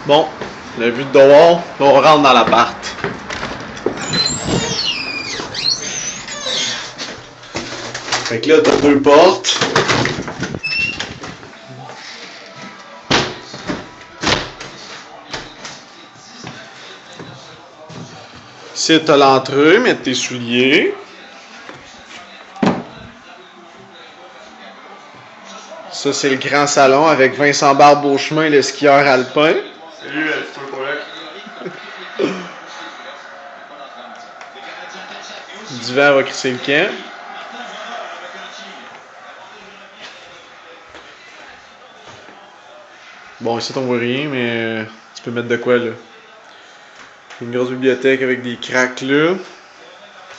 Bon, la vue de dehors, là on rentre dans l'appart. Fait que là, t'as deux portes. Ici, t'as l'entrée, mettre tes souliers. Ça, c'est le grand salon avec Vincent Barbe-Beauchemin, le skieur alpin. Salut, c'est toi correct? Le divan va crisser le camp. Bon, ici, on voit rien, mais tu peux mettre de quoi, là. Une grosse bibliothèque avec des cracks, là.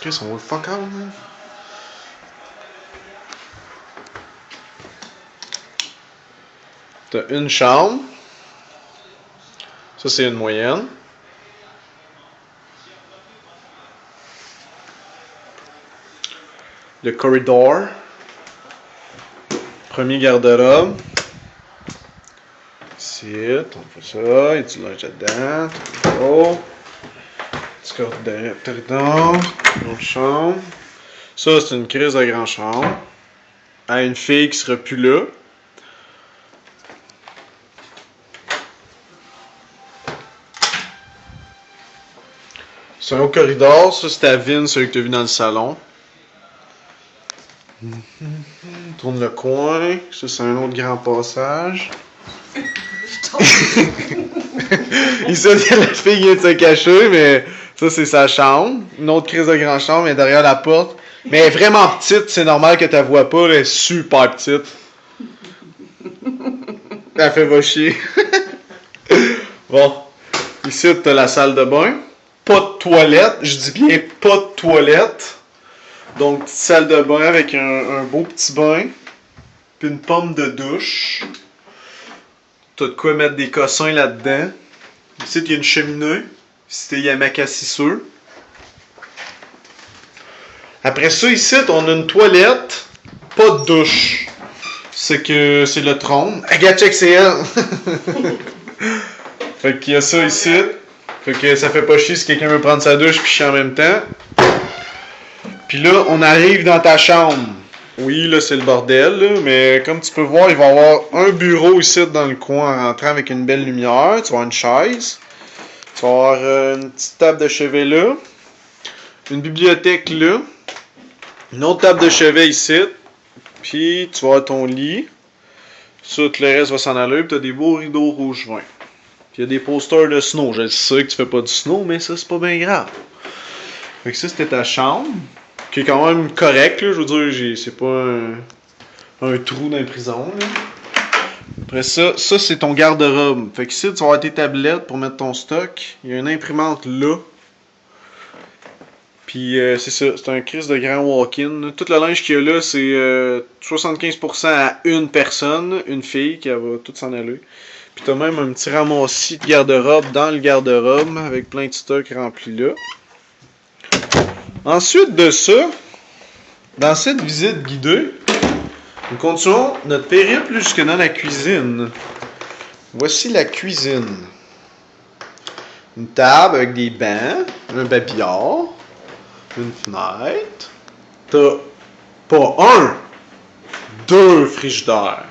Qu'est-ce qu'on voit le fuck out, man? T'as une chambre. Ça, c'est une moyenne. Le corridor. Premier garde-robe. Ici, on fait ça. Il y a du linge là-dedans. Oh. Petit corridor. Une autre chambre. Ça, c'est une crise de grande chambre. À une fille qui sera plus là. C'est un autre corridor. Ça, c'est ta Vin, celui que tu as vu dans le salon. Tourne le coin. Ça, c'est un autre grand passage. Ici, il y a la fille qui vient de se cacher, mais ça, c'est sa chambre. Une autre crise de grande chambre, mais derrière la porte. Mais elle est vraiment petite, c'est normal que tu la vois pas. Elle est super petite. Elle fait va chier. Bon. Ici, tu as la salle de bain. Pas de toilette. Je dis bien pas de toilette. Donc, petite salle de bain avec un beau petit bain. Puis une pomme de douche. T'as de quoi mettre des cossins là-dedans. Ici, il y a une cheminée. Ici, il y a Yamakassi. Après ça, ici, on a une toilette. Pas de douche. C'est que c'est le trône. Regarde, check, c'est elle. Fait qu'il y a ça ici. Fait que ça fait pas chier si quelqu'un veut prendre sa douche puis chier en même temps. Puis là, on arrive dans ta chambre. Oui, là, c'est le bordel, là, mais comme tu peux voir, il va y avoir un bureau ici dans le coin en rentrant avec une belle lumière. Tu vas avoir une chaise. Tu vas avoir une petite table de chevet là. Une bibliothèque là. Une autre table de chevet ici. Puis tu vas avoir ton lit. Ça, tout le reste va s'en aller. Puis tu as des beaux rideaux rouge vin. Puis il y a des posters de snow. Je sais que tu fais pas du snow, mais ça, c'est pas bien grave. Fait que ça, c'était ta chambre. Qui est quand même correct, là. Je veux dire, c'est pas un trou dans la prison, là. Après ça, c'est ton garde-robe. Fait que ici, tu vas avoir tes tablettes pour mettre ton stock. Il y a une imprimante là. Puis c'est ça, c'est un crise de grand walk-in. Tout le linge qu'il y a là, c'est 75% à une personne, une fille, qui va tout s'en aller. Puis t'as même un petit ramassis de garde-robe dans le garde-robe avec plein de stock rempli là. Ensuite de ça, dans cette visite guidée, nous continuons notre périple jusque dans la cuisine. Voici la cuisine. Une table avec des bancs, un babillard, une fenêtre. T'as pas un, deux frigidaires.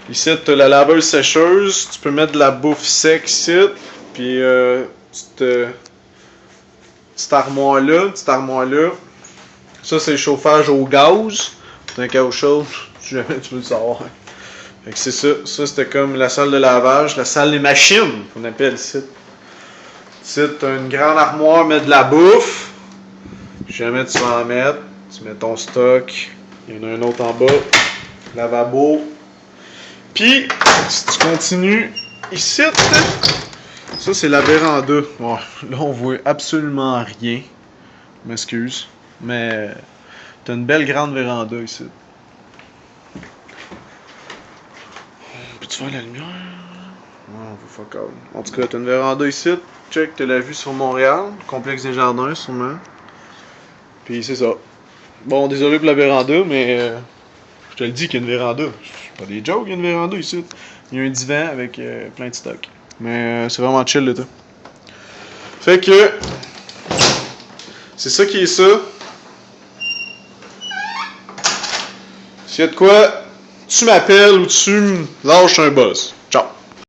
Ici, t'as la laveuse sécheuse, tu peux mettre de la bouffe sec ici, puis petite armoire là. Ça, c'est le chauffage au gaz. T'as un cas au chaud, si jamais tu veux le savoir. Fait que c'est ça. Ça, c'était comme la salle de lavage, la salle des machines, qu'on appelle ici. Ici, t'as une grande armoire, mettre de la bouffe. Si jamais tu vas en mettre, tu mets ton stock. Il y en a un autre en bas. Lavabo. Puis, si tu continues ici, ça, c'est la véranda. Bon, là, on voit absolument rien. Je m'excuse. Mais t'as une belle grande véranda ici. Peux-tu faire la lumière? Non, on va fuck out. En tout cas, t'as une véranda ici. Check, t'as la vue sur Montréal. Complexe des Jardins, sûrement. Puis c'est ça. Bon, désolé pour la véranda, mais je te le dis qu'il y a une véranda. C'est pas des jokes, il y a une véranda ici. Il y a un divan avec plein de stock. Mais c'est vraiment chill l'été. Fait que c'est ça qui est ça. S'il y a de quoi, tu m'appelles ou tu me lâches un buzz.